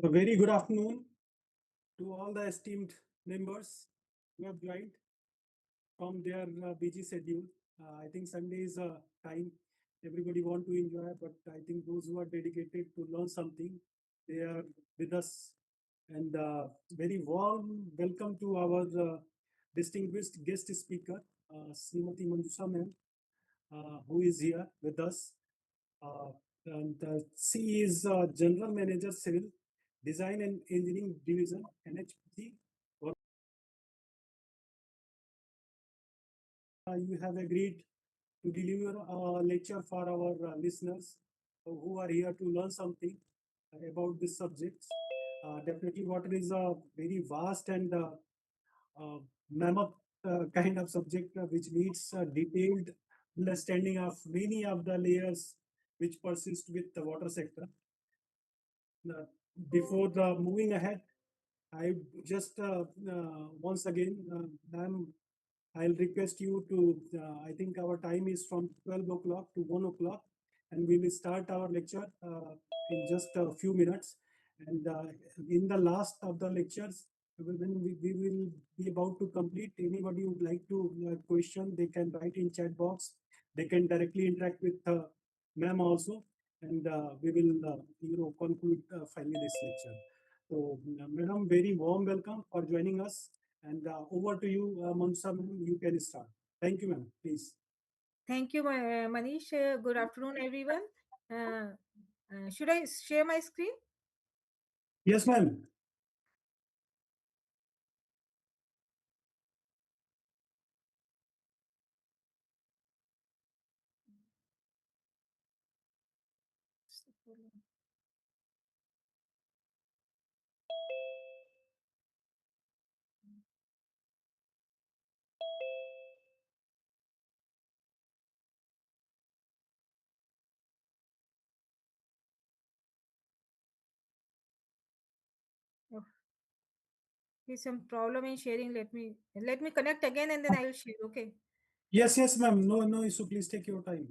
A very good afternoon to all the esteemed members who have joined from their busy schedule. I think Sunday is a time everybody want to enjoy, but I think those who are dedicated to learn something, they are with us. And very warm welcome to our distinguished guest speaker, Smt Manjusha Ma'am, who is here with us. Uh, and she is General Manager Civil Design and Engineering Division, NHPC. You have agreed to deliver a lecture for our listeners who are here to learn something about this subject. Definitely, water is a very vast and mammoth kind of subject which needs a detailed understanding of many of the layers which persist with the water sector. Uh, Before the moving ahead, I just once again, ma'am, I'll request you to, I think our time is from 12 o'clock to 1 o'clock, and we will start our lecture in just a few minutes. And in the last of the lectures, when we will be about to complete, anybody would like to question, they can write in chat box. They can directly interact with ma'am also, and we will, conclude finally this lecture. So, madam, very warm welcome for joining us. And over to you, Mansa, you can start. Thank you, ma'am. Please. Thank you, Manish. Good afternoon, everyone. Should I share my screen? Yes, ma'am. Oh, there's some problem in sharing. Let me connect again and then I will share. Okay. Yes, yes, ma'am. No, no issue. Please take your time.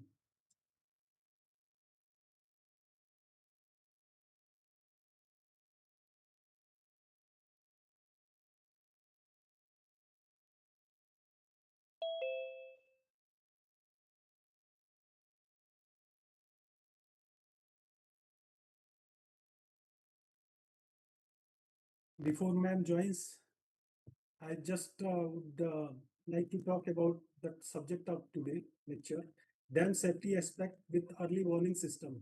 Before ma'am joins, I just would like to talk about the subject of today lecture, dam safety aspect with early warning system.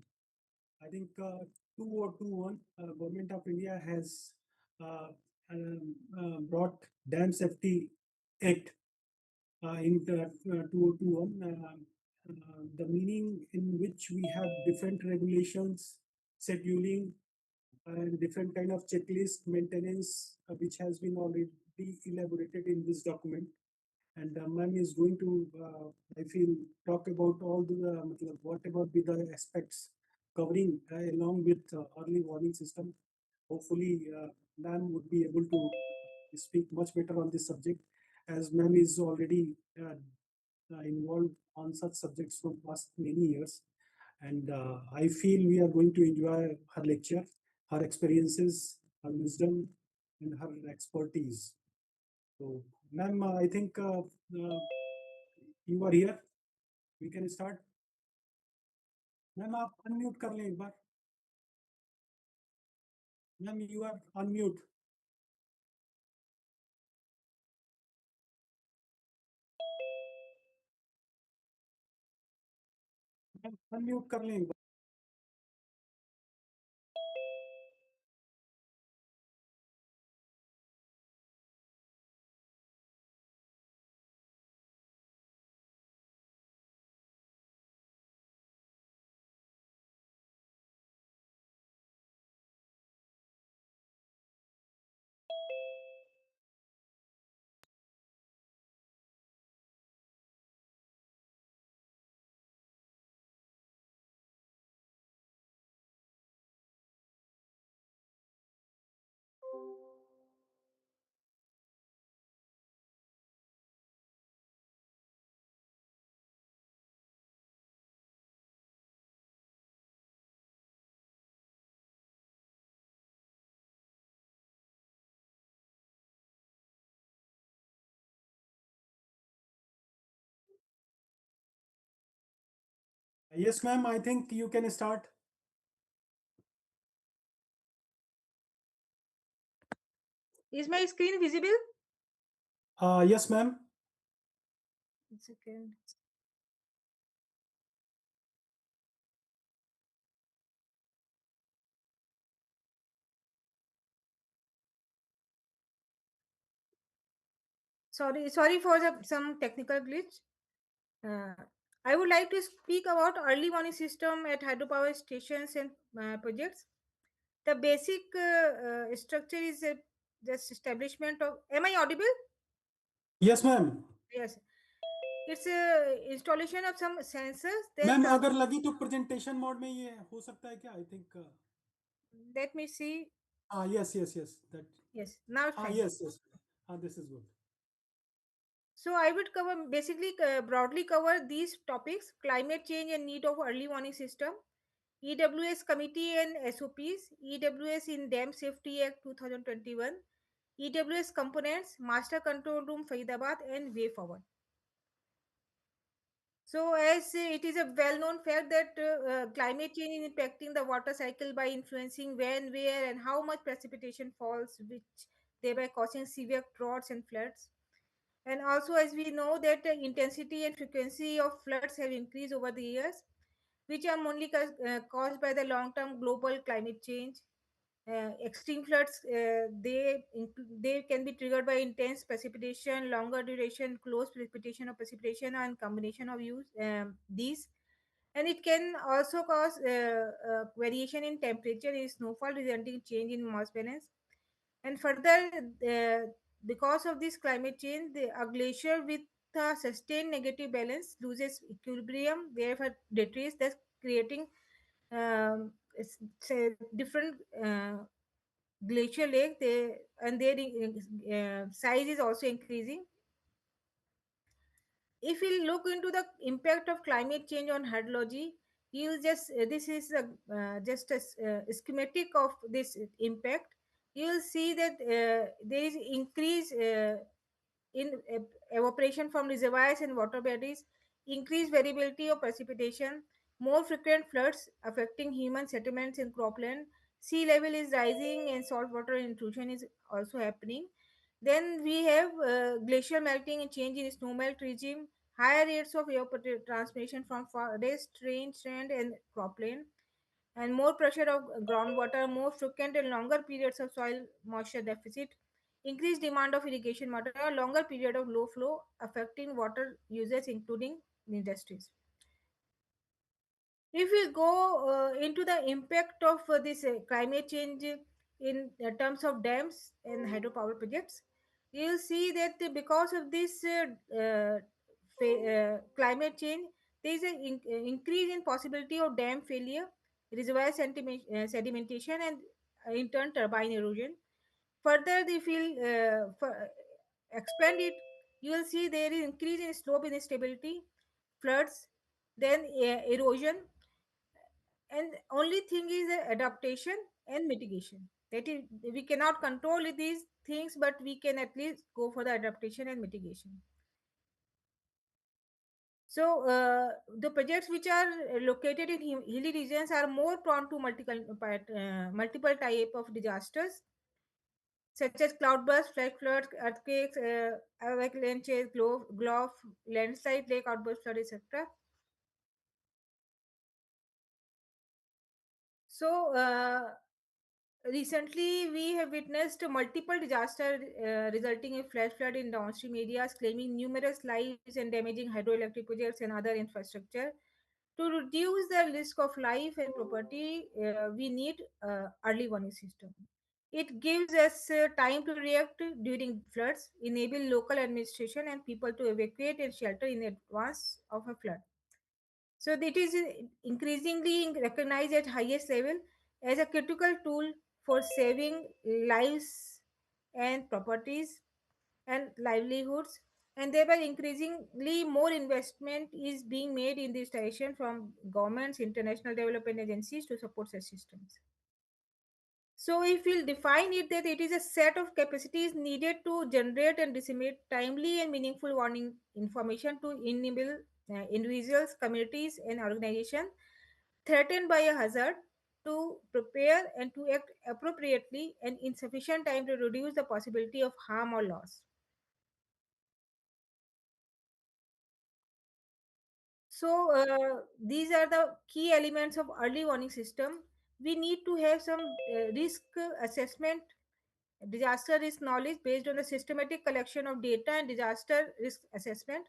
I think 2021 Government of India has uh, brought Dam Safety Act in the 2021. The meaning in which we have different regulations, scheduling, and different kind of checklist maintenance, which has been already elaborated in this document. And ma'am is going to, I feel, talk about all the whatever be the aspects covering along with early warning system. Hopefully, ma'am would be able to speak much better on this subject, as ma'am is already involved on such subjects from past many years. And I feel we are going to enjoy her lecture, her experiences, her wisdom, and her expertise. So, ma'am, I think you are here. We can start. Ma'am आप unmute कर लें एक बार. Ma'am you are unmute. Ma'am unmute कर लें एक बार. Yes, ma'am. I think you can start. Is my screen visible? Yes, ma'am. One second. Sorry for some technical glitch. Uh, I would like to speak about early warning system at hydropower stations and projects. The basic structure is just establishment of. Am I audible? Yes, ma'am. Yes. It's a installation of some sensors. Then ma'am अगर लगी तो presentation mode में ये हो सकता है क्या? I think. let me see. Yes, yes, yes. That. Yes, now it's fine. Yes, yes. This is good. So I would cover basically broadly cover these topics: climate change and need of early warning system, EWS committee and SOPs, EWS in Dam Safety Act 2021, EWS components, Master Control Room Faridabad, and way forward. So, as it is a well-known fact that climate change is impacting the water cycle by influencing when, where, and how much precipitation falls, which thereby causing severe droughts and floods. And also, as we know that the intensity and frequency of floods have increased over the years, which are mainly caused by the long-term global climate change. Extreme floods, they can be triggered by intense precipitation, longer duration, close precipitation or precipitation, and combination of use these. And it can also cause variation in temperature in snowfall, resulting in change in mass balance. And further, because of this climate change, a glacier with a sustained negative balance loses equilibrium, therefore retreats, thus creating say different glacial lake. They and their size is also increasing. If we look into the impact of climate change on hydrology, you just this is just a schematic of this impact. You will see that there is increase in evaporation from reservoirs and water bodies, increased variability of precipitation, more frequent floods affecting human settlements and cropland. Sea level is rising and saltwater intrusion is also happening. Then we have glacial melting and change in snowmelt regime, higher rates of transpiration from forest, rain, strand, and cropland, and more pressure of groundwater, more frequent and longer periods of soil moisture deficit, increased demand of irrigation water, a longer period of low flow affecting water users, including industries. If we go into the impact of this climate change in terms of dams and hydropower projects, you will see that because of this climate change, there is an increase in possibility of dam failure, reservoir sedimentation, and in turn turbine erosion. Further, if you expand it, you will see there is increase in slope instability, floods, then erosion, and only thing is adaptation and mitigation. That is, we cannot control these things, but we can at least go for the adaptation and mitigation. So the projects which are located in hilly regions are more prone to multiple type of disasters such as cloudburst, flash floods, earthquakes, avalanches, glow, landslide, lake outburst flood, etc. So recently, we have witnessed multiple disasters resulting in flash flood in downstream areas, claiming numerous lives and damaging hydroelectric projects and other infrastructure. To reduce the risk of life and property, we need early warning system. It gives us time to react during floods, enable local administration and people to evacuate and shelter in advance of a flood. So it is increasingly recognized at highest level as a critical tool for saving lives and properties and livelihoods, and thereby increasingly more investment is being made in this direction from governments, international development agencies to support such systems. So if we'll define it that it is a set of capacities needed to generate and disseminate timely and meaningful warning information to enable individuals, communities, and organizations threatened by a hazard to prepare and to act appropriately and in sufficient time to reduce the possibility of harm or loss. So these are the key elements of early warning system. We need to have some risk assessment, disaster risk knowledge based on the systematic collection of data and disaster risk assessment,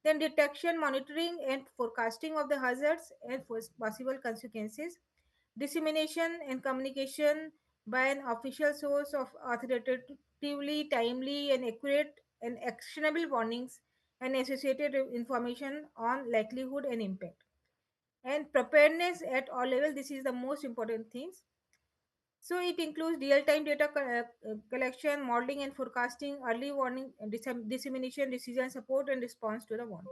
then detection, monitoring, and forecasting of the hazards and possible consequences, dissemination and communication by an official source of authoritatively, timely, and accurate and actionable warnings and associated information on likelihood and impact. And preparedness at all levels, this is the most important things. So it includes real-time data collection, modeling and forecasting, early warning, dissemination, decision support, and response to the warning.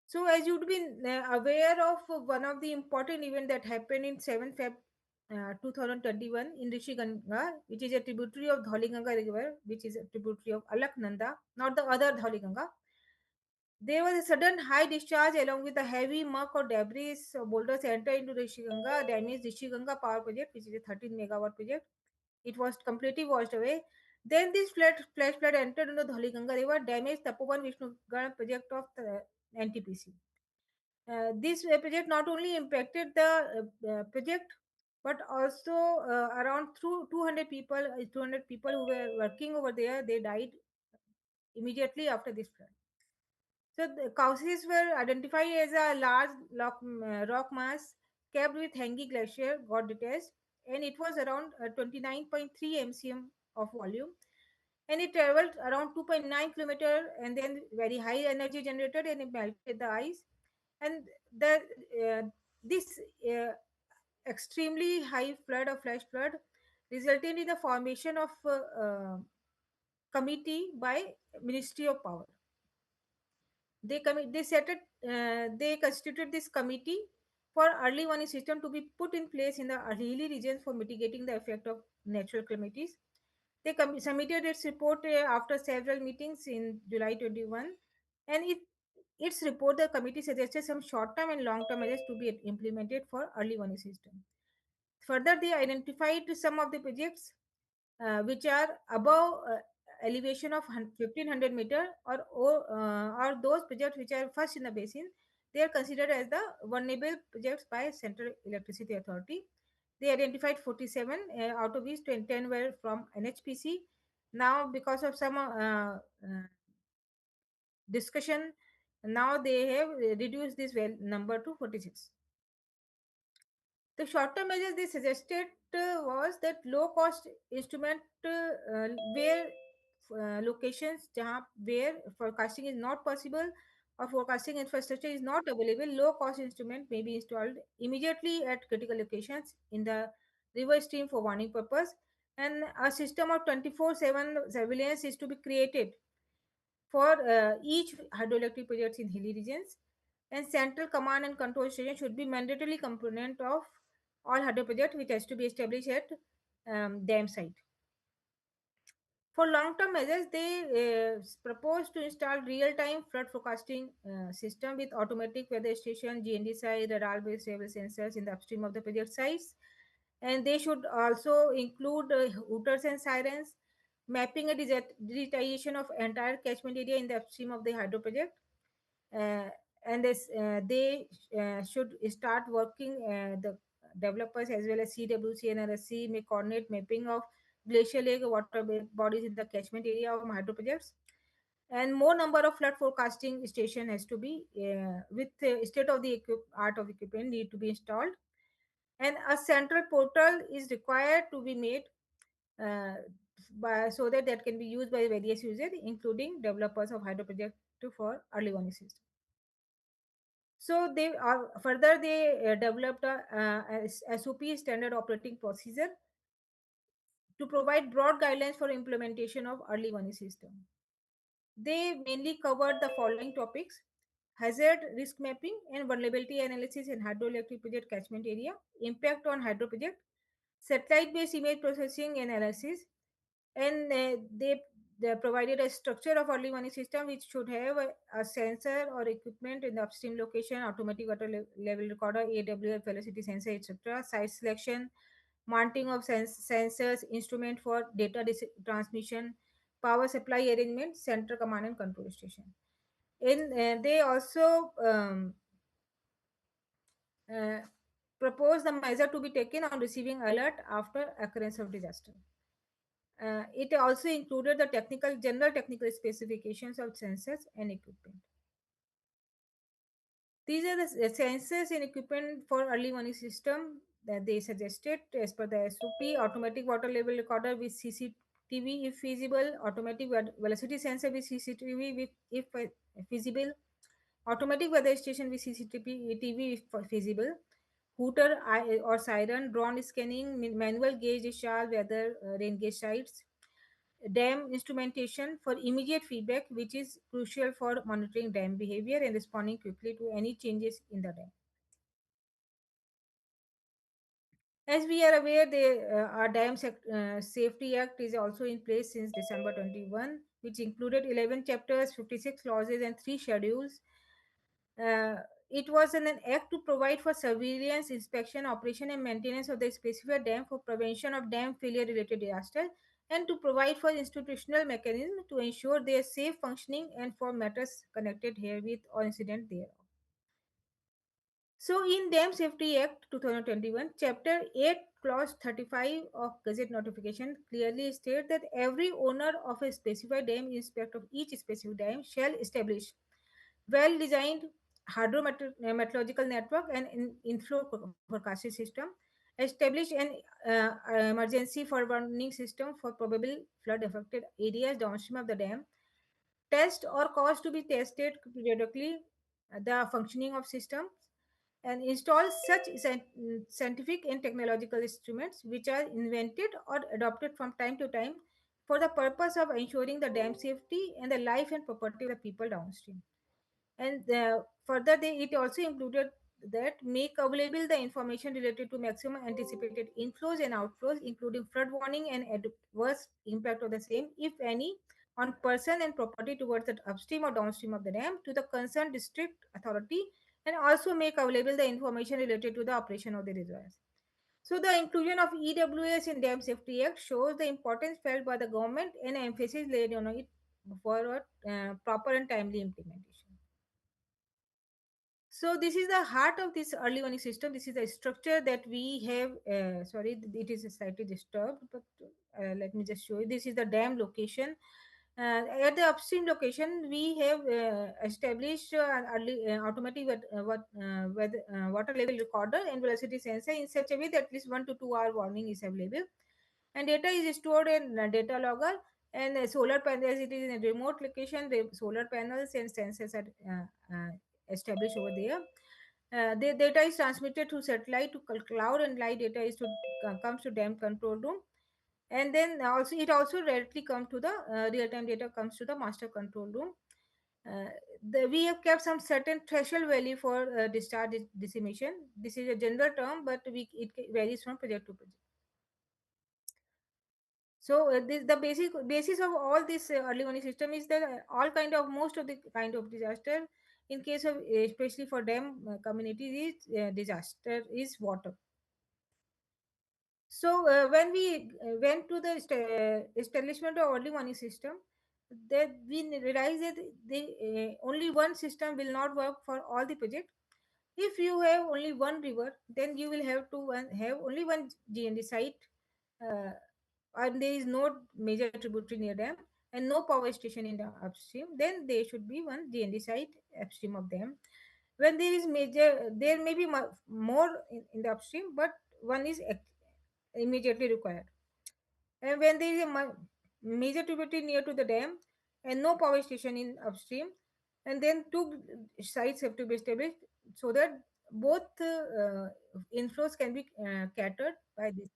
So as you'd been aware of one of the important event that happened in 7th Feb 2021 in Rishi Ganga, which is a tributary of Dholi Ganga River, which is a tributary of Alaknanda, not the other Dholi Ganga. There was a sudden high discharge along with a heavy muck or debris. So boulders entered into Rishi Ganga, damaged Rishi Ganga power project, which is a 13 megawatt project. It was completely washed away. Then this flash flood entered into the Dholi Ganga River, damaged Tapovan Vishnugarh project of the NTPC. This project not only impacted the project, but also around through 200 people who were working over there, they died immediately after this flood. So the causes were identified as a large rock mass capped with hanging glacier got detached, and it was around 29.3 mcm of volume, and it traveled around 2.9 kilometer, and then very high energy generated, and it melted the ice, and the this uh, extremely high flood or flash flood resulted in the formation of committee by Ministry of Power. They constituted this committee for early warning system to be put in place in the hilly regions for mitigating the effect of natural calamities. They submitted its report after several meetings in July 21, and its report, the committee suggested some short-term and long-term measures to be implemented for early warning system. Further, they identified some of the projects which are above elevation of 1500 meter, or those projects which are first in the basin. They are considered as the vulnerable projects by Central Electricity Authority. They identified 47, out of which 10 were from NHPC. Now, because of some discussion, Now they have reduced this well number to 46. The short-term measures they suggested was that low-cost instrument where locations where forecasting is not possible or forecasting infrastructure is not available, low-cost instrument may be installed immediately at critical locations in the river stream for warning purpose, and a system of 24/7 surveillance is to be created for each hydroelectric projects in hilly regions, and central command and control station should be mandatorily component of all hydro project which has to be established at dam site. For long-term measures, they propose to install real-time flood forecasting system with automatic weather station, GND site, radar-based level sensors in the upstream of the project sites, and they should also include hooters and sirens, mapping a digitization of entire catchment area in the upstream of the hydro project, uh, and they should start working. The developers as well as CWC and RSC may coordinate mapping of glacial lake water bodies in the catchment area of hydro projects. And more number of flood forecasting station has to be with state of the art of equipment need to be installed, and a central portal is required to be made uh, so that that can be used by various users including developers of hydro project for early warning system. So they are further they developed a SOP standard operating procedure to provide broad guidelines for implementation of early warning system. They mainly covered the following topics: hazard risk mapping and vulnerability analysis in hydroelectric project catchment area, impact on hydro project, satellite based image processing and analysis, and they provided a structure of early warning system which should have a sensor or equipment in the upstream location, automatic water level recorder, AWS velocity sensor, etc., site selection, mounting of sensors, instrument for data transmission, power supply arrangement, center command and control station. They also uh, propose the measure to be taken on receiving alert after occurrence of disaster. It also included the general technical specifications of sensors and equipment. These are the sensors and equipment for early warning system that they suggested as per the SOP: automatic water level recorder with CCTV if feasible, automatic velocity sensor with CCTV if feasible, automatic weather station with CCTV if feasible, hooter or siren, drone scanning, manual gauge discharge, weather rain gauge sites, dam instrumentation for immediate feedback, which is crucial for monitoring dam behavior and responding quickly to any changes in the dam. As we are aware, our Safety Act is also in place since December 21, which included 11 chapters, 56 clauses, and 3 schedules. Uh, it was an act to provide for surveillance, inspection, operation, and maintenance of the specified dam for prevention of dam failure related disaster, and to provide for institutional mechanism to ensure their safe functioning and for matters connected herewith or incident thereof. So, in Dam Safety Act 2021, Chapter 8, Clause 35 of Gazette Notification clearly states that every owner of a specified dam in respect of each specific dam shall establish well-designed hydrometeorological network and inflow forecasting system, establish an emergency forewarning system for probable flood-affected areas downstream of the dam, test or cause to be tested periodically the functioning of systems, and install such scientific and technological instruments which are invented or adopted from time to time for the purpose of ensuring the dam safety and the life and property of the people downstream. And it also included that make available the information related to maximum anticipated inflows and outflows, including flood warning and adverse impact of the same, if any, on person and property towards the upstream or downstream of the dam to the concerned district authority, and also make available the information related to the operation of the reservoirs. So the inclusion of EWS in Dam Safety Act shows the importance felt by the government and emphasis laid on it for proper and timely implementation. So this is the heart of this early warning system. This is the structure that we have. Sorry, it is slightly disturbed, but let me just show you. This is the dam location. At the upstream location, we have established an early automatic water level recorder and velocity sensor in such a way that at least 1 to 2 hour warning is available. And data is stored in data logger, and solar panels, it is in a remote location. The solar panels and sensors are established over there. The data is transmitted through satellite to cloud, and live data is to comes to dam control room. And then also it also directly comes to the real-time data comes to the master control room. uh, we have kept some certain threshold value for discharge decimation. This is a general term, but it varies from project to project. So the basic basis of all this early warning system is that all kind of most of the kind of disaster, in case of especially for dam communities, is disaster is water. So when we went to the establishment of early warning system, that we realized that only one system will not work for all the project. If you have only one river, then you will have to have only one GND site, uh, and there is no major tributary near them, and no power station in the upstream. Then there should be one GND site upstream of them. When there is major, there may be more in the upstream, but one is immediately required. And when there is a major tributary near to the dam and no power station in upstream, and then two sites have to be established so that both inflows can be catered by this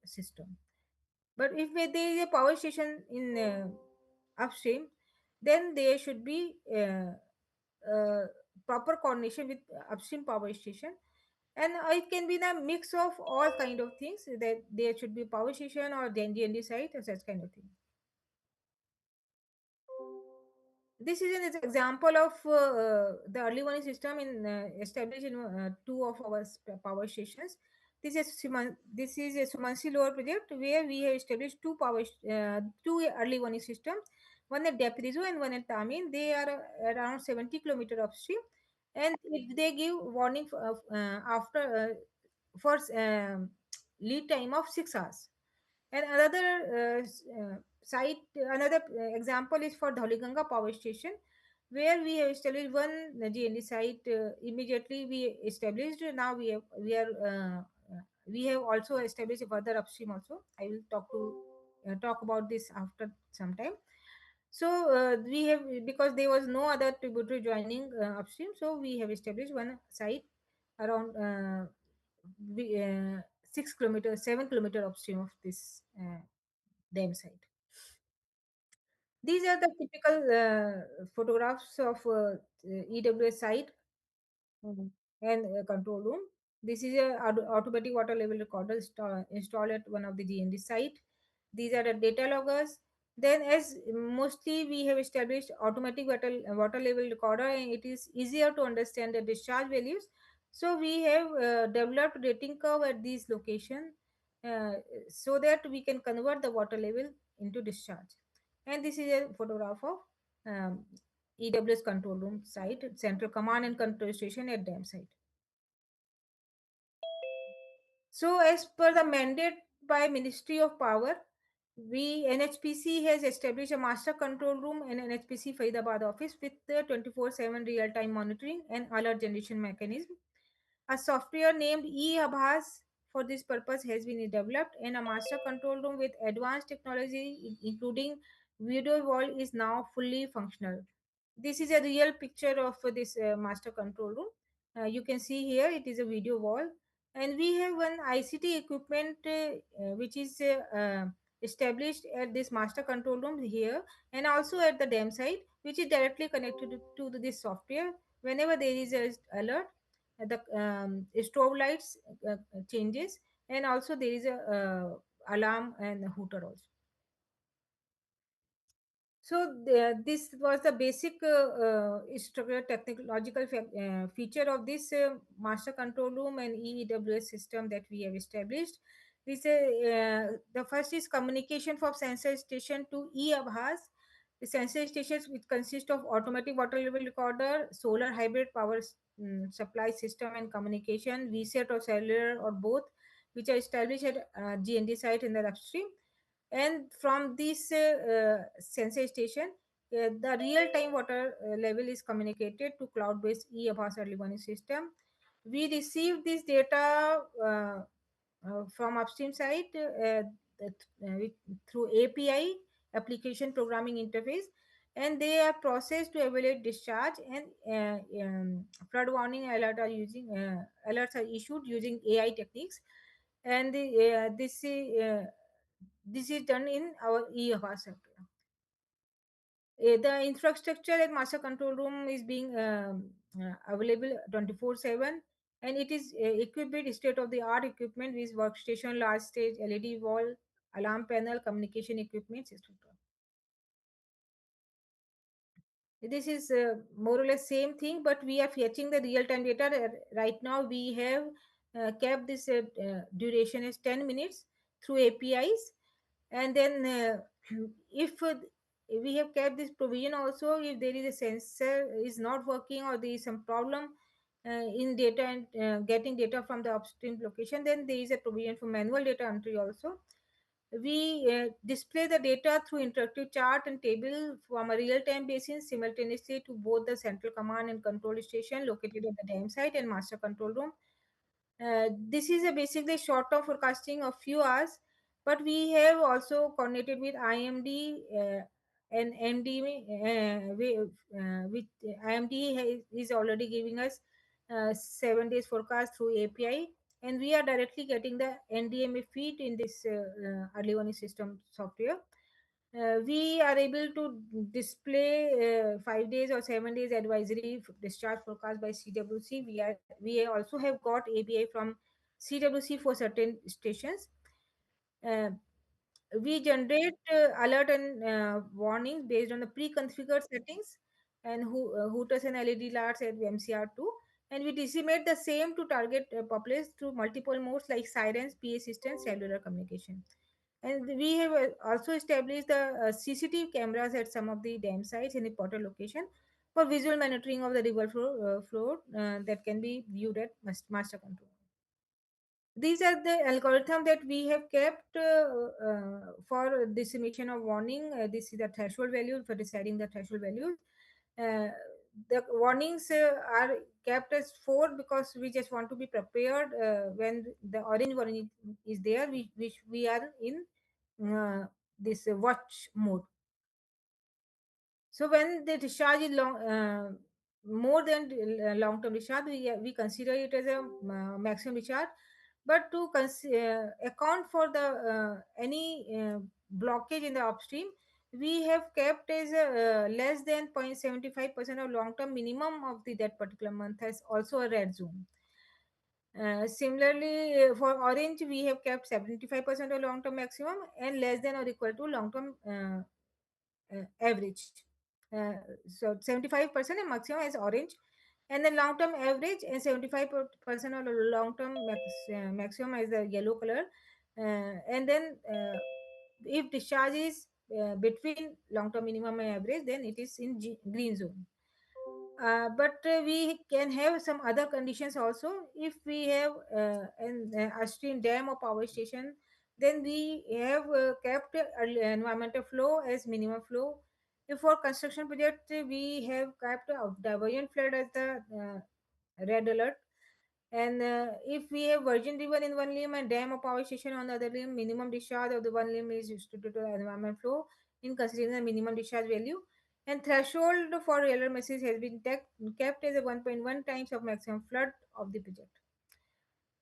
system. But if there is a power station in upstream, then there should be uh, proper coordination with upstream power station, and it can be the mix of all kind of things, that there should be power station or DND site or such kind of thing. This is an example of the early warning system in established in two of our power stations. This is a Sumansi Lower project where we have established two early warning systems, one at Deprizo and one at Tamin. They are around 70 kilometer upstream, and they give warning after for lead time of 6 hours. And another example is for Dhauliganga power station, where we have established one GND site. Immediately we established. Now we have also established a further upstream also. I will talk about this after some time. So we have, because there was no other tributary joining upstream, so we have established one site around 6 kilometers, 7 kilometer upstream of this dam site. These are the typical photographs of EWS site and control room. This is a automatic water level recorder installed at one of the GND site. These are the data loggers. Then, as mostly we have established automatic water level recorder, and it is easier to understand the discharge values. So we have developed rating curve at these location, uh, so that we can convert the water level into discharge. And this is a photograph of EWS control room site, central command and control station at dam site. So, as per the mandate by Ministry of Power, we NHPC has established a master control room in NHPC Faridabad office with the 24/7 real-time monitoring and alert generation mechanism. A software named eAbhas for this purpose has been developed, and a master control room with advanced technology, including video wall, is now fully functional. This is a real picture of this master control room. You can see here it is a video wall, and we have one ICT equipment which is established at this master control room here, and also at the dam site, which is directly connected to this software. Whenever there is a alert, the strobe lights changes, and also there is a alarm and a hooter also. So this was the basic structural technological feature of this master control room and EWS system that we have established. The first is communication from sensor station to e-Abhas. The sensor stations, which consist of automatic water level recorder, solar hybrid power supply system, and communication, VSAT or cellular or both, which are established at GND site in the upstream. And from this sensor station, the real-time water level is communicated to cloud-based e-Abbas early warning system. We receive this data from upstream side through API, application programming interface, and they are processed to evaluate discharge, and flood warning alerts are issued using AI techniques, and this is done in our EFR software. The infrastructure at master control room is being available 24/7, and it is equipped with state-of-the-art equipment with workstation, large stage, LED wall, alarm panel, communication equipment, etc. This is more or less same thing, but we are fetching the real-time data. Right now, we have kept this duration as 10 minutes through APIs, and then if we have kept this provision also, if there is a sensor is not working or there is some problem in data and getting data from the upstream location, then there is a provision for manual data entry also. We display the data through interactive chart and table from a real-time basis simultaneously to both the central command and control station located at the dam site and master control room. This is a basically short-term forecasting of few hours, but we have also coordinated with IMD and MD, with IMD is already giving us 7 days forecast through API, and we are directly getting the NDMA feed in this early warning system software. We are able to display 5 days or 7 days advisory discharge forecast by CWC. We also have got API from CWC for certain stations. Uh, we generate alert and warnings based on the pre-configured settings and hooters and LED alerts at MCR2, and we disseminate the same to target populace through multiple modes like sirens, PA systems, cellular communication. And we have also established the CCTV cameras at some of the dam sites in important location for visual monitoring of the river flow that can be viewed at master control. These are the algorithm that we have kept for dissemination of warning. This is the threshold value for deciding the threshold values. Uh, the warnings are kept as 4 because we just want to be prepared when the orange warning is there, which we are in this watch mode. So when the discharge is more than long-term discharge, we consider it as a maximum discharge. But to account for the any blockage in the upstream, we have kept as less than 0.75% of long-term minimum of that particular month as also a red zone. Similarly, for orange, we have kept 75% of long-term maximum and less than or equal to long-term average. So 75% and maximum is orange, and then long-term average and 75% of long-term maximum is the yellow color. And then if discharge is between long-term minimum and average, then it is in green zone. But we can have some other conditions also. If we have an upstream dam or power station, then we have kept environmental flow as minimum flow. If for construction project, we have kept diversion flood as the red alert. And if we have virgin river in one limb and dam or power station on the other limb, minimum discharge of the one limb is restricted to the environment flow in considering the minimum discharge value. And threshold for error message has been kept as a 1.1 times of maximum flood of the project.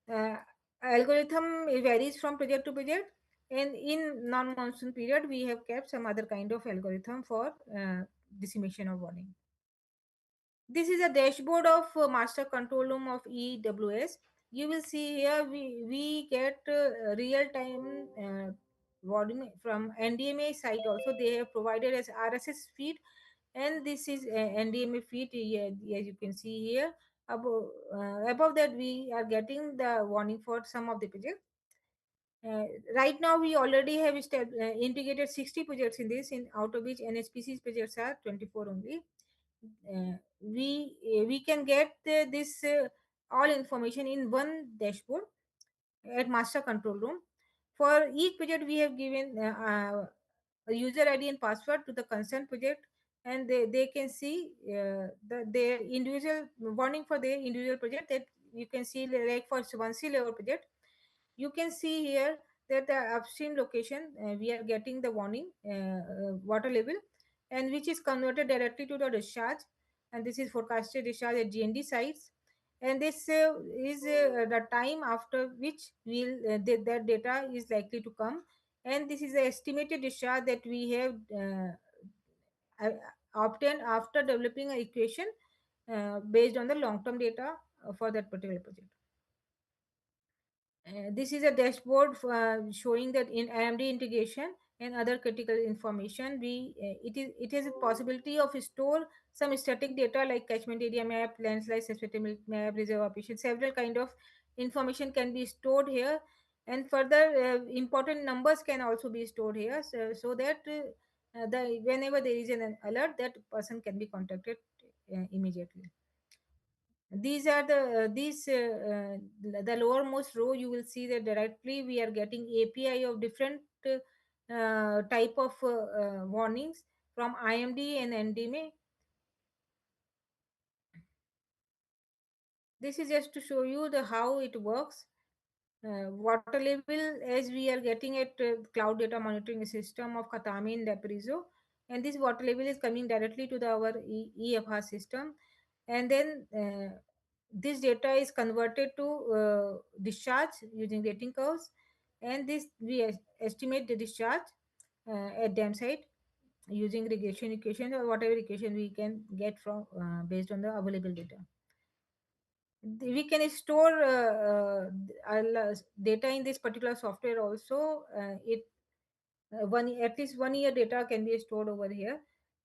Uh, Algorithm varies from project to project, and in non-monsoon period, we have kept some other kind of algorithm for dissemination of warning. This is a dashboard of master control room of EWS. You will see here we get real-time warning from NDMA site also. They have provided as RSS feed, and this is NDMA feed as you can see here. Above that, we are getting the warning for some of the projects. Uh, right now, we already have integrated 60 projects in this, in out of which NHPC projects are 24 only. We can get this all information in one dashboard at master control room. For each project, we have given a user ID and password to the concerned project, and they can see their individual warning for their individual project. That you can see, like for Swansea level project, you can see here that the upstream location, we are getting the warning water level, and which is converted directly to the discharge, and this is forecasted discharge at GND sites, and this is the time after which that data is likely to come, and this is the estimated discharge that we have uh, obtained after developing an equation based on the long term data for that particular project. This is a dashboard showing that in IMD integration and other critical information, it is a possibility of store some static data like catchment area map, landslide susceptibility map, reserve operation. Several kind of information can be stored here, and further important numbers can also be stored here, so that the whenever there is an alert, that person can be contacted immediately. These are the lowermost row. You will see that directly we are getting API of different type of warnings from IMD and NDMA. This is just to show you the how it works. Water level, as we are getting at cloud data monitoring system of Katami and Daprizo, and this water level is coming directly to our EFR system, and then this data is converted to discharge using rating curves, and this we estimate the discharge at dam site using regression equation or whatever equation we can get from based on the available data. We can store data in this particular software also. It one at least 1 year data can be stored over here,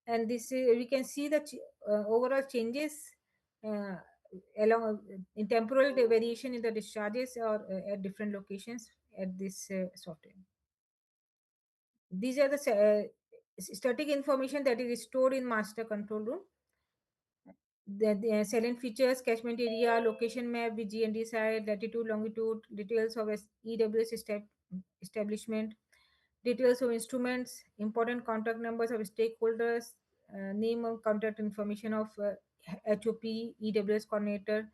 and this we can see the overall changes uh, along in temporal variation in the discharges or at different locations at this software. These are the static information that is stored in master control room. The salient features: catchment area, location map with GND site, latitude, longitude, details of EWS establishment, details of instruments, important contact numbers of stakeholders, name of contact information of HOP, EWS coordinator,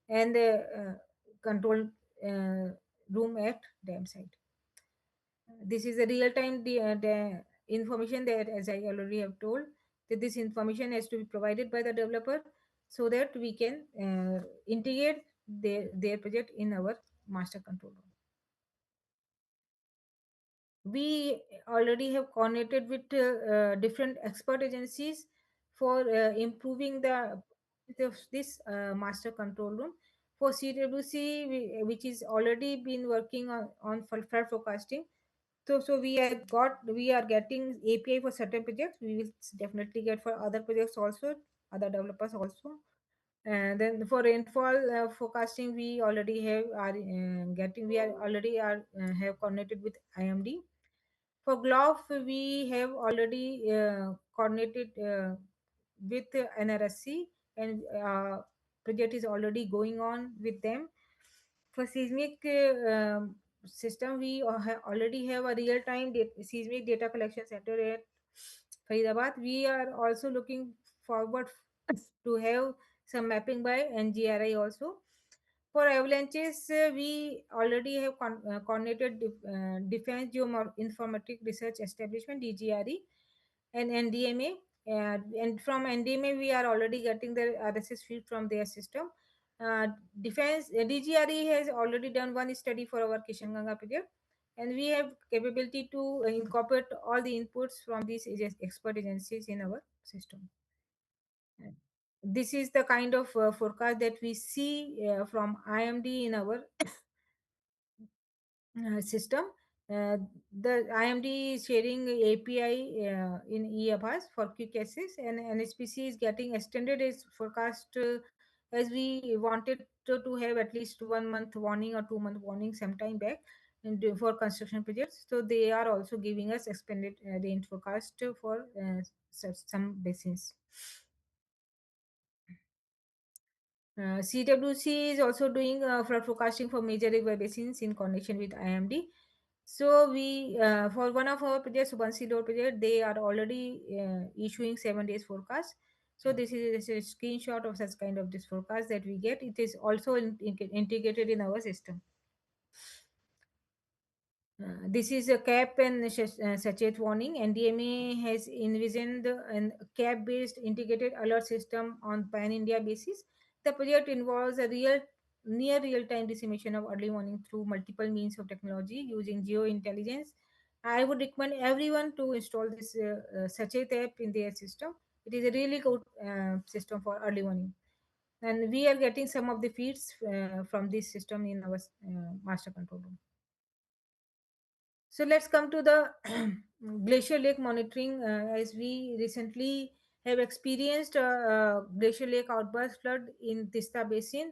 and the control uh, room at dam site. This is a real-time the information that, as I already have told, that this information has to be provided by the developer so that we can integrate their project in our master control room. We already have coordinated with different expert agencies for improving this master control room. For CWC, which is already been working on flood forecasting, so we are getting API for certain projects. We will definitely get for other projects also, other developers also. And then for rainfall forecasting, we already have are getting we are already are have coordinated with IMD. For glove, we have already coordinated with NRSC, and project is already going on with them. For seismic system, we already have a real-time seismic data collection center at Faridabad. We are also looking forward to have some mapping by NGRI also. For avalanches, we already have coordinated Defense Geoinformatic Research Establishment (DGRE) and NDMA. And from NDMA, we are already getting the RSS feed from their system. Defense DGRE has already done one study for our Kishanganga project, and we have capability to incorporate all the inputs from these expert agencies in our system. This is the kind of forecast that we see from IMD in our system. Uh, the IMD is sharing API in EFRs for quick access, and NHPC is getting extended its forecast as we wanted to have at least 1 month warning or 2 month warning sometime back for construction projects. So they are also giving us expanded range forecast for some basins. CWC is also doing flood forecasting for major river basins in connection with IMD. So we for one of our projects, Subansiri Road project, they are already issuing 7 days forecast. So this is a screenshot of such kind of this forecast that we get. It is also integrated in our system. This is a cap and sachet warning. NDMA has envisioned a cap-based integrated alert system on pan-India basis. The project involves a near real-time dissemination of early warning through multiple means of technology using geo-intelligence. I would recommend everyone to install this sachet app in their system. It is a really good system for early warning. And we are getting some of the feeds from this system in our master control room. So let's come to the glacier lake monitoring. As we recently have experienced glacier lake outburst flood in Tista Basin,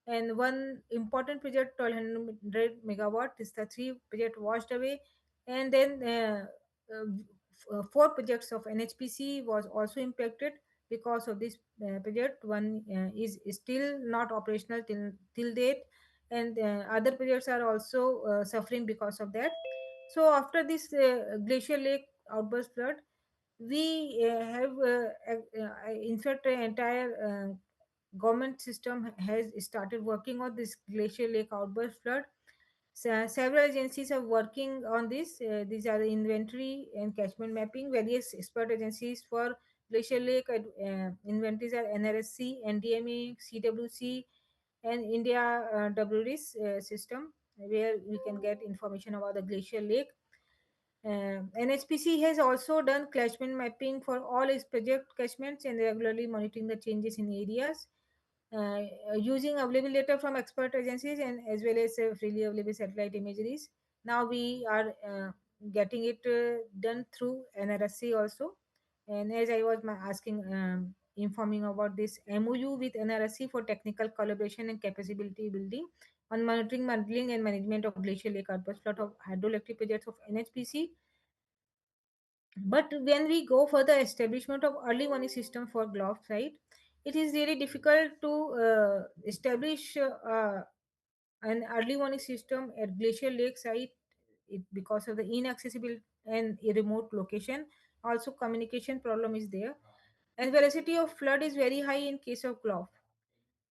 and one important project, 1200 megawatt Tista 3 project washed away, and then four projects of NHPC was also impacted because of this project. One is still not operational till date, and other projects are also suffering because of that. So after this glacial lake outburst flood, we in fact, the entire government system has started working on this glacial lake outburst flood. So, several agencies are working on this. These are the inventory and catchment mapping. Various expert agencies for glacial lake inventories are NRSC, NDMA, CWC, and India WRIS system, where we can get information about the glacial lake. NHPC has also done catchment mapping for all its project catchments and regularly monitoring the changes in areas uh, using available data from expert agencies and as well as freely available satellite imageries. Now we are getting it done through NRSC also. And as I was asking, informing about this MOU with NRSC for technical collaboration and capacity building on monitoring, modeling, and management of glacial lake outburst flood of hydroelectric projects of NHPC. But when we go for the establishment of early warning system for GLOF site, it is really difficult to establish an early warning system at glacial lake site because of the inaccessible and a remote location. Also, communication problem is there, and velocity of flood is very high in case of GLOF.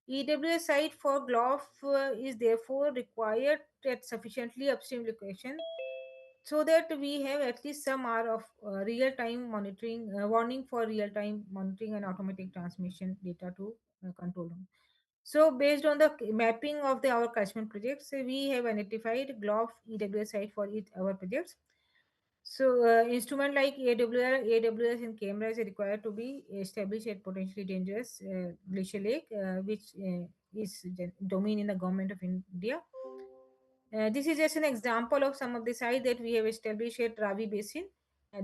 EWS site for GLOF is therefore required at sufficiently upstream location so that we have at least some hour of real-time monitoring, warning for real-time monitoring and automatic transmission data to control room. So based on the mapping of our catchment projects, we have identified GLOF EWS site for each our projects. So instrument like AWS and cameras are required to be established at potentially dangerous glacial lake, which is the domain in the government of India. This is just an example of some of the sites that we have established at Ravi Basin.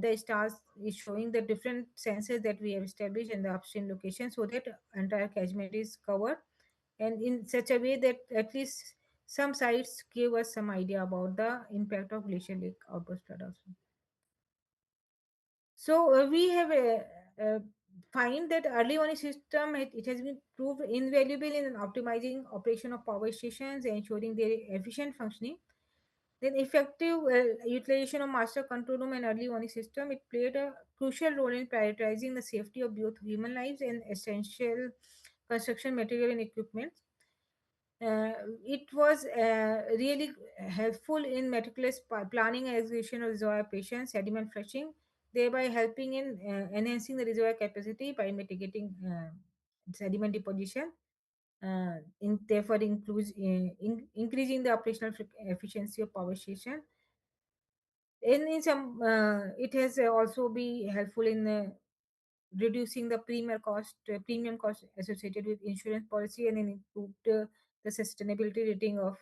The stars is showing the different sensors that we have established in the upstream location so that entire catchment is covered and in such a way that at least some sites give us some idea about the impact of glacial lake outburst flood also. So we have find that early warning system it has been proved invaluable in optimizing operation of power stations, ensuring their efficient functioning. Then effective utilization of master control room and early warning system, it played a crucial role in prioritizing the safety of both human lives and essential construction material and equipment. Uh, it was really helpful in meticulous planning and execution of reservoir pressure, sediment flushing, thereby helping in enhancing the reservoir capacity by mitigating sediment deposition. Therefore, increasing the operational efficiency of power station. In some, it has also be helpful in reducing the premium cost associated with insurance policy and improved the sustainability rating of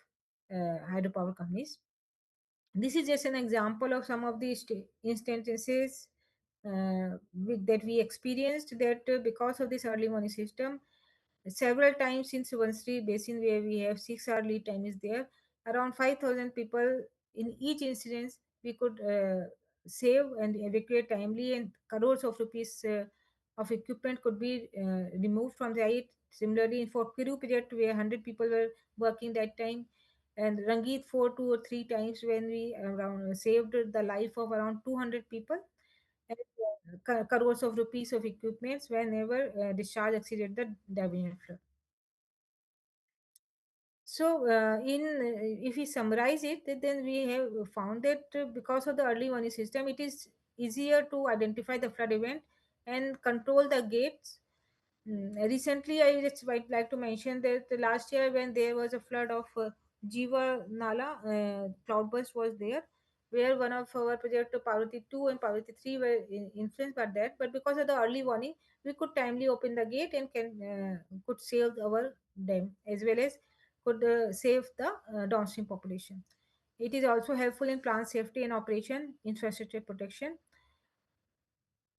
hydropower companies. This is just an example of some of the instances that we experienced that because of this early warning system, several times in Subansiri Basin where we have 6 hour lead time is there, around 5,000 people in each incident we could save and evacuate timely and crores of rupees of equipment could be removed from the site. Similarly, for Kiru project where 100 people were working that time, and Rangit 4 2 or 3 times when we around saved the life of around 200 people, and crores of rupees of equipments whenever discharge exceeded the Davian flow. So, if we summarize it, then we have found that because of the early warning system, it is easier to identify the flood event and control the gates. Recently, I just might like to mention that the last year when there was a flood of Jiva Nala, cloudburst was there, where one of our project Parvati 2 and Parvati 3 were influenced by that. But because of the early warning, we could timely open the gate and could save our dam as well as could save the downstream population. It is also helpful in plant safety and operation, infrastructure protection,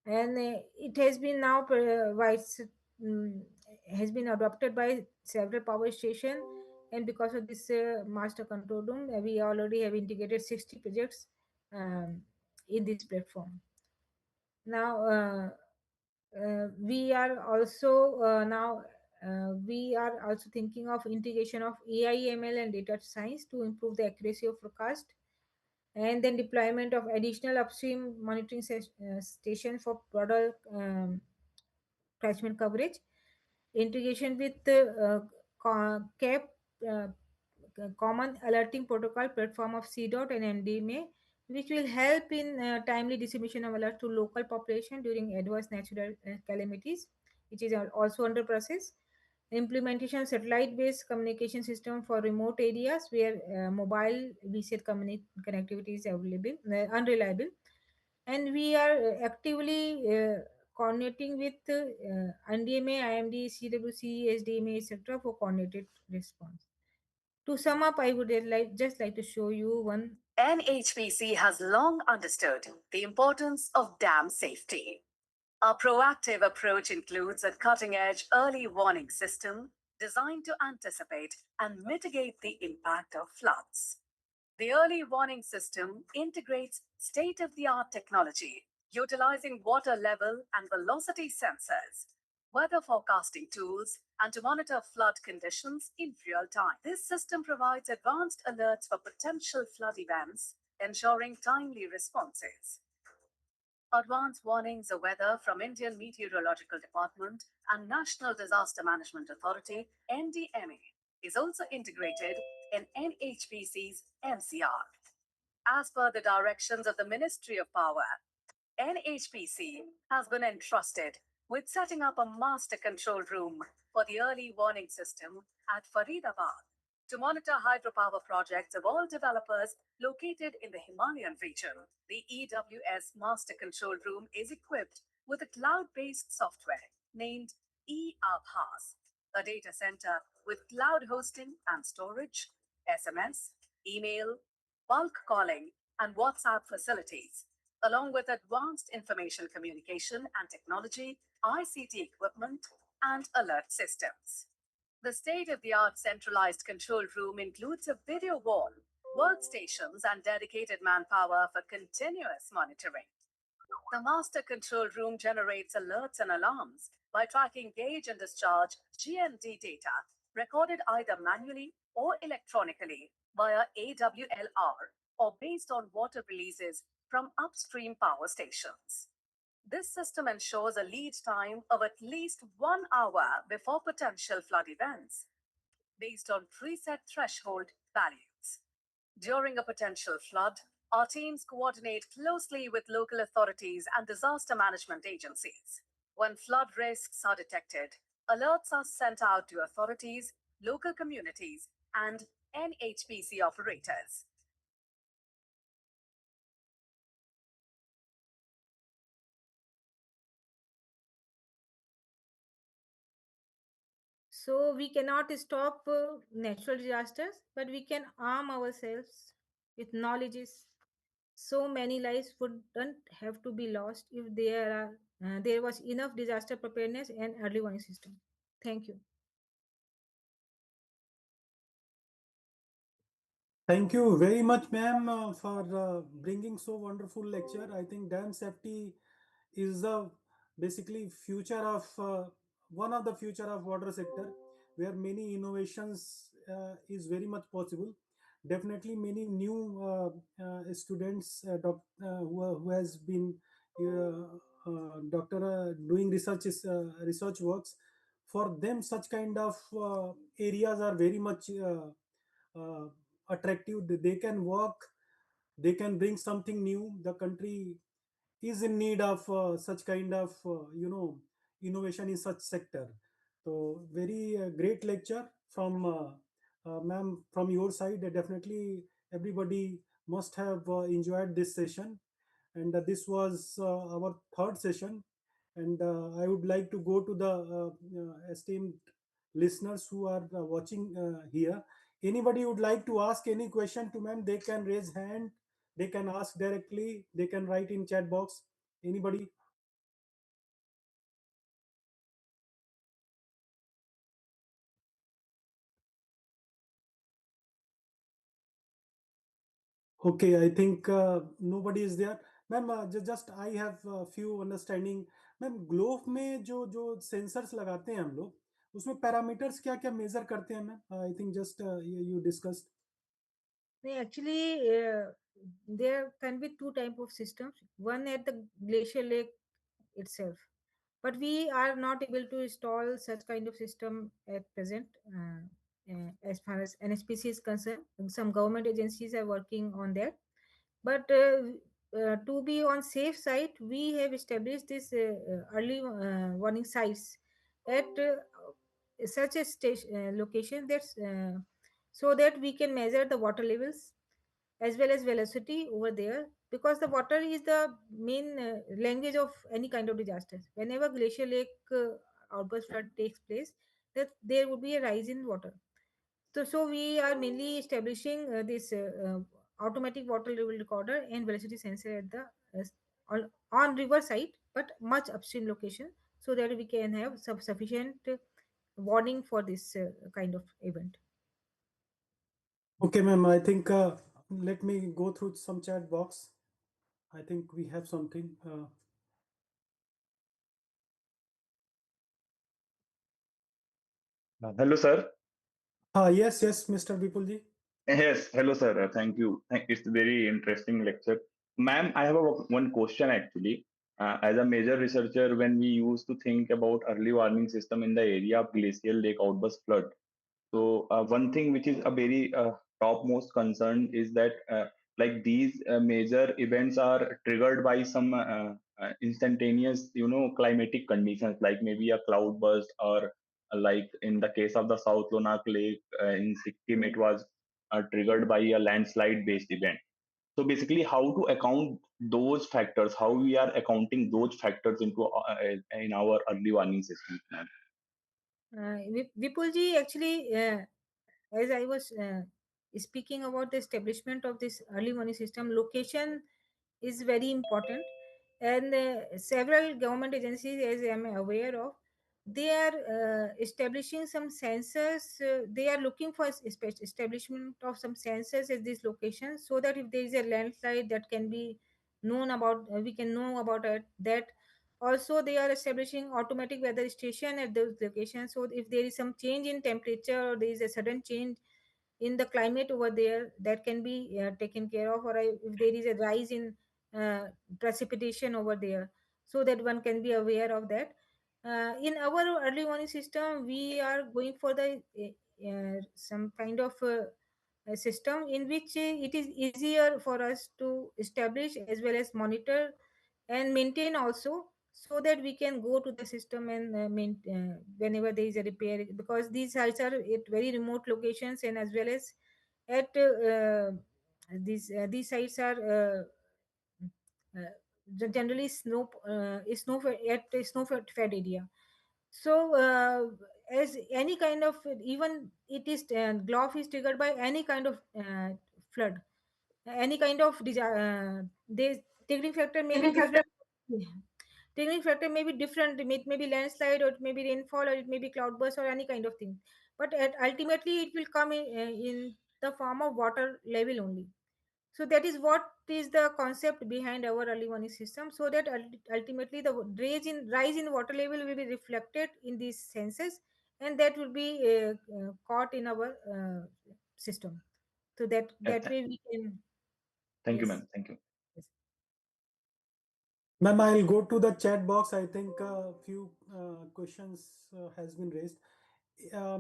and it has been now mm, has been adopted by several power station, and because of this master control room, we already have integrated 60 projects um, in this platform. Now we are also now we are also thinking of integration of AI, ML, and data science to improve the accuracy of forecast, and then deployment of additional upstream monitoring station for broader catchment coverage, integration with CAP, uh, Common Alerting Protocol platform of CDOT and NDMA, which will help in timely dissemination of alert to local population during adverse natural calamities, which is also under process. Implementation satellite-based communication system for remote areas where mobile VSAT connectivity is available, unreliable, and we are actively coordinating with NDMA, IMD, CWC, SDMA, etc. for coordinated response. To sum up, I would just like to show you one. NHPC has long understood the importance of dam safety. Our proactive approach includes a cutting edge early warning system designed to anticipate and mitigate the impact of floods. The early warning system integrates state of the art technology, utilizing water level and velocity sensors, weather forecasting tools, and to monitor flood conditions in real time. This system provides advanced alerts for potential flood events, ensuring timely responses. Advance warnings of weather from Indian Meteorological Department and National Disaster Management Authority (NDMA) is also integrated in NHPC's MCR. As per the directions of the Ministry of Power, NHPC has been entrusted with setting up a master control room for the early warning system at Faridabad to monitor hydropower projects of all developers located in the Himalayan region. The EWS master control room is equipped with a cloud based software named eAbhas, a data center with cloud hosting and storage, SMS, email, bulk calling, and WhatsApp facilities, along with advanced information communication and technology, ICT equipment, and alert systems. The state of the art centralized control room includes a video wall, workstations, and dedicated manpower for continuous monitoring. The master control room generates alerts and alarms by tracking gauge and discharge GND data recorded either manually or electronically via AWLR or based on water releases from upstream power stations. This system ensures a lead time of at least 1 hour before potential flood events based on preset threshold values. During a potential flood, our teams coordinate closely with local authorities and disaster management agencies. When flood risks are detected, alerts are sent out to authorities, local communities, and NHPC operators. So we cannot stop natural disasters, but we can arm ourselves with knowledges. So many lives wouldn't have to be lost if there was enough disaster preparedness and early warning system. Thank you. Thank you very much, ma'am, for bringing so wonderful lecture. I think dam safety is the basically future of one of the future of water sector, where many innovations is very much possible. definitely many new students who has been doctor doing research works. For them, such kind of areas are very much uh, attractive. They can work, they can bring something new. The country is in need of such kind of innovation in such sector. So very great lecture from ma'am from your side. Definitely everybody must have enjoyed this session, and this was our third session. And I would like to go to the esteemed listeners who are watching here. Anybody would like to ask any question to ma'am, they can raise hand, they can ask directly, they can write in chat box. Anybody? Okay, I think nobody is there. Ma'am just I have a few understanding. Ma'am glove में जो जो sensors लगाते हैं हम लोग, उसमें parameters क्या क्या मेजर करते हैं ma'am? I think just you discussed. Actually, there can be two type of systems. One at the glacial lake itself, but we are not able to install such kind of system at present. As far as NHPC is concerned, some government agencies are working on that. But to be on safe side, we have established this early warning sites at such a station location that's so that we can measure the water levels as well as velocity over there, because the water is the main language of any kind of disaster. Whenever glacial lake outburst flood takes place, that there would be a rise in water. So we are mainly establishing this automatic water level recorder and velocity sensor at the on river site, but much upstream location, so that we can have sufficient warning for this kind of event. Okay, ma'am. I think let me go through some chat box. I think we have something. Hello, sir. Yes, yes, Mr. Vipulji. Yes, hello, sir. Thank you. It's a very interesting lecture. Ma'am, I have one question actually. As a major researcher, when we used to think about early warning system in the area of glacial lake outburst flood, so one thing which is a very topmost concern is that like these major events are triggered by some instantaneous, climatic conditions, like maybe a cloud burst or like in the case of the South Lonak Lake in Sikkim, it was triggered by a landslide based event. So basically, how to account those factors, how we are accounting those factors into in our early warning system. Vipulji, actually, as I was speaking about the establishment of this early warning system, location is very important, and several government agencies, as I am aware of, they are establishing some sensors. They are looking for establishment of some sensors at these locations, so that if there is a landslide, that can be known about. We can know about it, that. Also, they are establishing automatic weather station at those locations. So if there is some change in temperature or there is a sudden change in the climate over there, that can be taken care of. Or if there is a rise in uh, precipitation over there, so that one can be aware of that. In our early warning system, we are going for the some kind of a system in which it is easier for us to establish as well as monitor and maintain also, so that we can go to the system and whenever there is a repair, because these sites are at very remote locations, and as well as at these sites are generally at a snow fed area. So as any kind of, even it is glove is triggered by any kind of flood, any kind of the triggering factor may be different. Triggering factor may be different. It may be landslide, or it may be rainfall, or it may be cloudburst, or any kind of thing. But ultimately, it will come in the form of water level only. So that is what is the concept behind our early warning system. So that ultimately the rise in water level will be reflected in these sensors, and that will be caught in our system So Yeah, that way we can. thank you, Yes. ma'am. Thank you. Yes. Ma'am, I'll go to the chat box. I think a few questions has been raised.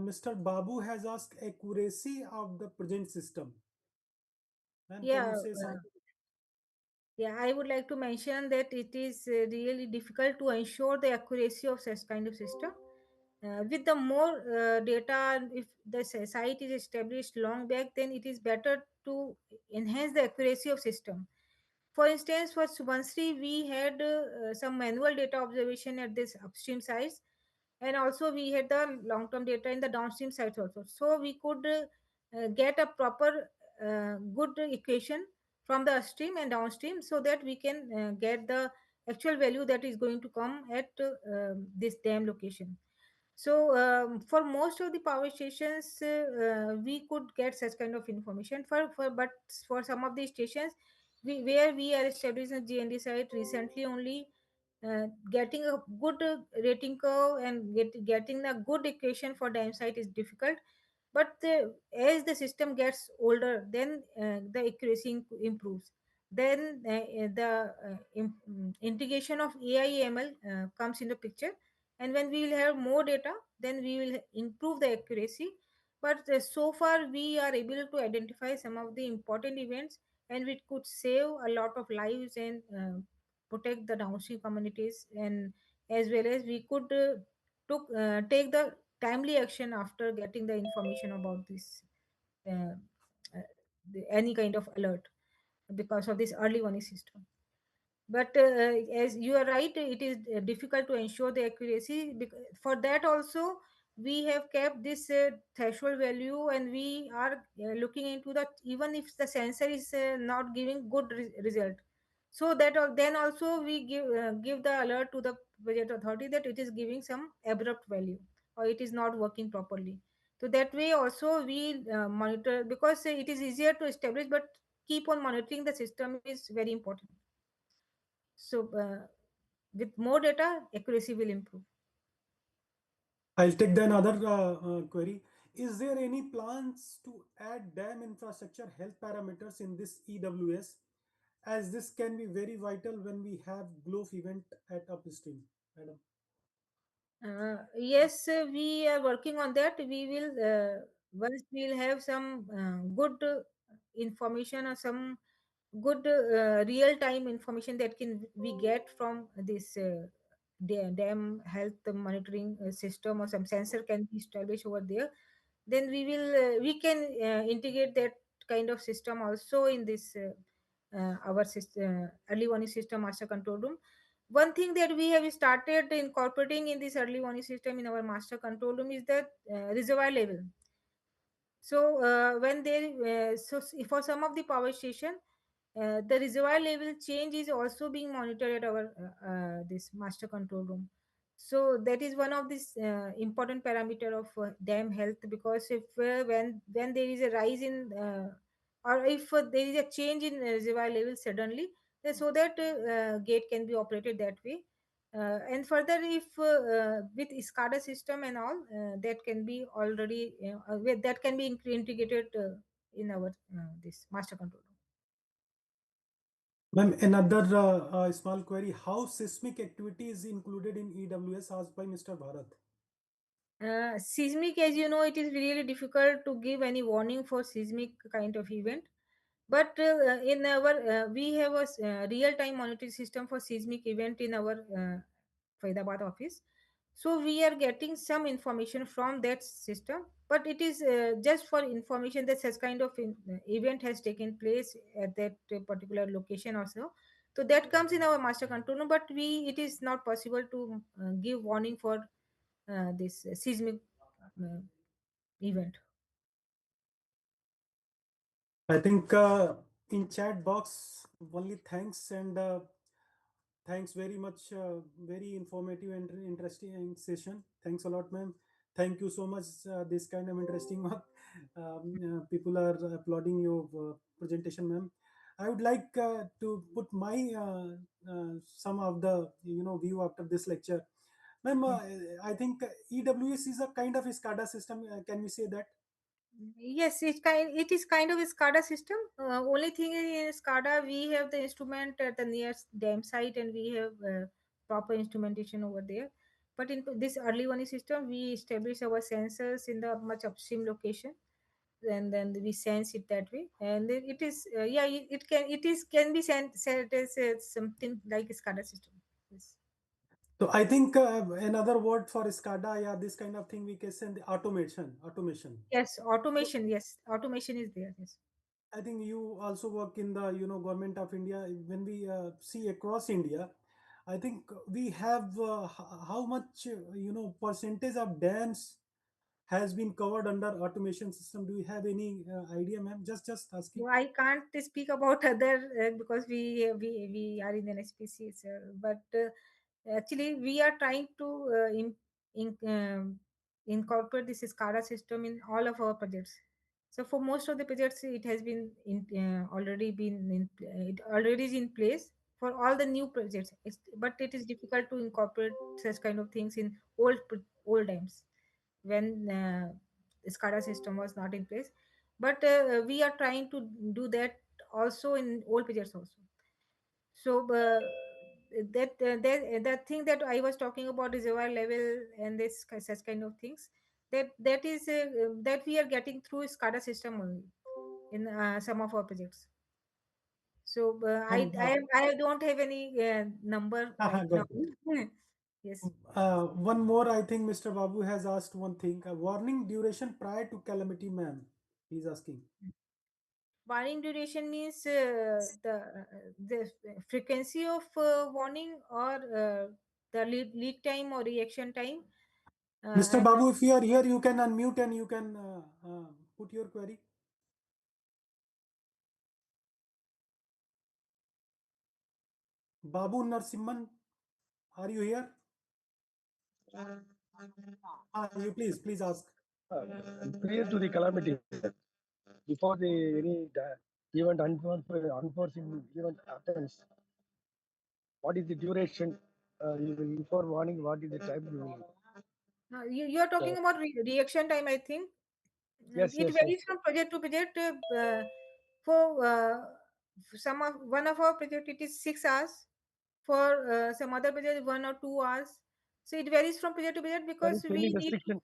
Mr. Babu has asked accuracy of the present system. Ma'am, can you Yeah. say something? Yeah, I would like to mention that it is really difficult to ensure the accuracy of such kind of system. With the more data, if the site is established long back, then it is better to enhance the accuracy of system. For instance, for Subansri, we had some manual data observation at this upstream sites, and also we had the long-term data in the downstream sites also. So we could get a proper good equation from the upstream and downstream, so that we can get the actual value that is going to come at this dam location. So for most of the power stations, we could get such kind of information. But for some of the stations, where we are establishing a GND site recently only, getting a good rating curve and getting a good equation for dam site is difficult. But as the system gets older, then the accuracy improves. Then integration of AI/ML comes into picture, and when we will have more data, then we will improve the accuracy. But so far we are able to identify some of the important events, and we could save a lot of lives and protect the downstream communities, and as well as we could take the timely action after getting the information about this uh, any kind of alert because of this early warning system. But as you are right, it is difficult to ensure the accuracy. For that also, we have kept this threshold value, and we are looking into that even if the sensor is not giving good result. So that then also we give the alert to the budget authority that it is giving some abrupt value, or it is not working properly. So that way also we monitor, because it is easier to establish, but keep on monitoring the system is very important. So, with more data, accuracy will improve. I'll take the another query. Is there any plans to add dam infrastructure health parameters in this EWS, as this can be very vital when we have growth event at upstream, madam? Yes, we are working on that. We will once we'll have some good information, or some good real time information that can we get from this dam health monitoring system, or some sensor can be established over there. Then we can integrate that kind of system also in this our system, early warning system master control room. One thing that we have started incorporating in this early warning system in our master control room is the reservoir level. So when they for some of the power station, the reservoir level change is also being monitored at our this master control room. So that is one of this important parameter of dam health, because if when there is a rise in or if there is a change in reservoir level suddenly, so that gate can be operated that way. And further, if with SCADA system and all, that can be already that can be integrated in our this master control room. Ma'am, another small query. How seismic activity is included in EWS asked by Mr. Bharat? Seismic, as you know, it is really difficult to give any warning for seismic kind of event. But in our we have a real-time monitoring system for seismic event in our Faridabad office. So we are getting some information from that system, but it is just for information that such kind of event has taken place at that particular location also. So that comes in our master control room, but we it is not possible to give warning for this seismic uh, event. I think in chat box only thanks and thanks very much. Very informative and interesting session. Thanks a lot, ma'am. Thank you so much. This kind of interesting work. People are applauding your presentation, ma'am. I would like to put my some of the view after this lecture, ma'am. Yeah. I think EWS is a kind of SCADA system. Can we say that? Yes, it is kind of a SCADA system. Only thing in SCADA, we have the instrument at the nearest dam site, and we have proper instrumentation over there. But in this early warning system, we establish our sensors in the much upstream location, and then we sense it that way. And then it is yeah, can be set as something like a SCADA system. Yes. So I think another word for SCADA, yeah, this kind of thing we can say the automation. Automation. Yes, So automation. Yes, automation is there. Yes. I think you also work in the government of India. When we see across India, I think we have how much percentage of dams has been covered under automation system. Do you have any idea, ma'am? Just So asking. I can't speak about other because we are in NHPC, but actually we are trying to in, incorporate this SCADA system in all of our projects. So for most of the projects, it has been already been it already is in place for all the new projects. But it is difficult to incorporate such kind of things in old times when SCADA system was not in place. But we are trying to do that also in old projects also. So that thing that I was talking about, reservoir level and such kind of things, that is that we are getting through SCADA system only in some of our projects. So Um, I don't have any number right now. got it. Yes. One more, I think Mr. Babu has asked one thing. Warning duration prior to calamity, ma'am. He's asking. Warning duration means the frequency of warning, or the lead time or reaction time. Mr. And Babu, if you are here, you can unmute and you can put your query. Babu Narsimhan, are you here? You please ask. Prior to the calamity, before the any event unforeseen event happens, what is the duration? You will inform warning. What is the time you will? you are talking about reaction time, I think. Yes, It yes, yes. varies from project to project. For some of one of our project, it is 6 hours. For some other project, 1 or 2 hours. So it varies from project to project There because is any we need to. restriction?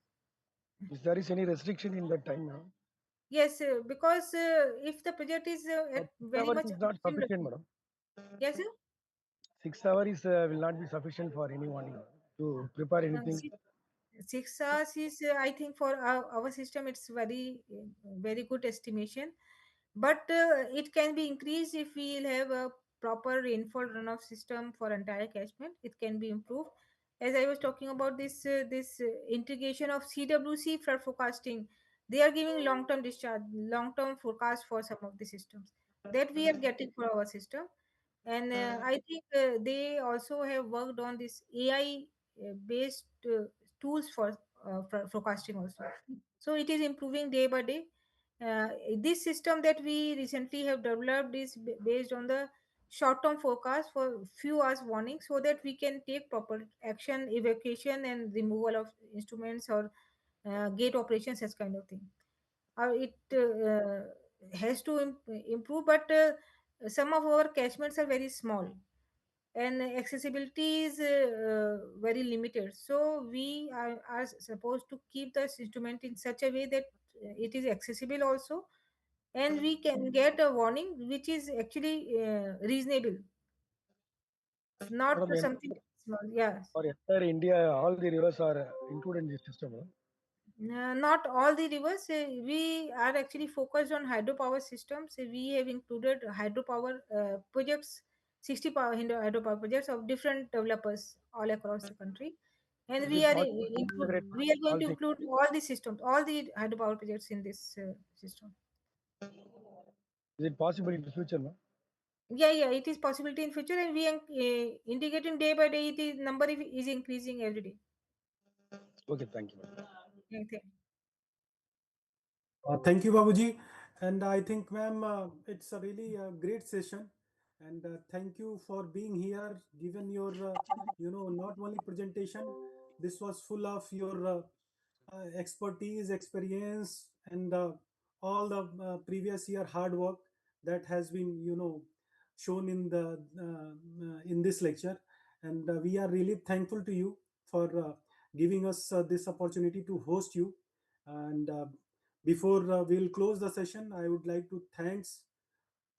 Is there is any restriction in that time now? Yes, because if the project is But at six very hours much is not upstream sufficient, location. madam. Yes, sir. 6 hours will not be sufficient for any warning to prepare anything. See, 6 hours is, I think, for our system, it's very good estimation. But it can be increased if we will have a proper rainfall runoff system for entire catchment. It can be improved. As I was talking about this integration of CWC flood forecasting, they are giving long term forecast for some of the systems that we are getting for our system. And I think they also have worked on this AI based tools for forecasting also. So it is improving day by day. This system that we recently have developed is based on the short term forecast for few hours warning, so that we can take proper action, evacuation and removal of instruments, or gate operations, such kind of thing. It has to improve, but some of our catchments are very small, and accessibility is very limited. So we are supposed to keep the instrument in such a way that it is accessible also, and we can get a warning which is actually reasonable, not Madam, something small. Yeah. for entire India, all the rivers are included in this system. Madam. Not all the rivers. We are actually focused on hydropower systems. We have included hydropower projects, 60 hydropower projects of different developers all across the country, and Is it possible to integrate we are going all to things? include all the systems, all the hydropower projects in this system. Is it possible in the future? No? Yeah, yeah, it is possibility in future, and we are integrating day by day. The number is increasing every day. Okay, thank you. Madam. I think. Thank you, Babuji. And I think, ma'am, it's a really great session. And thank you for being here, given your, not only presentation, this was full of your expertise, experience, and all the previous year hard work that has been, shown in the in this lecture. And we are really thankful to you for giving us this opportunity to host you. And before we'll close the session, I would like to thanks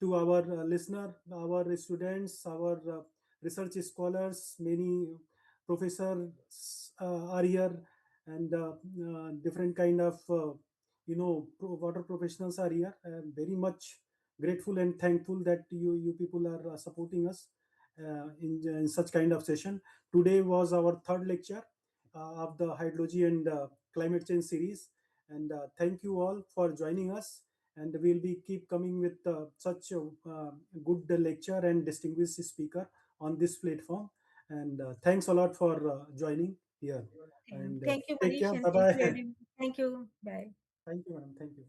to our listener, our students, our research scholars. Many professors are here, and different kind of water professionals are here. I am very much grateful and thankful that you people are supporting us in such kind of session. Today was our third lecture of the hydrology and climate change series, and thank you all for joining us. And we'll be keep coming with such a good lecture and distinguished speaker on this platform. And thanks a lot for joining here. And Thank you, take Manish, care. and Bye thank you, bye. everyone. Thank you. Bye. Thank you, madam. Thank you.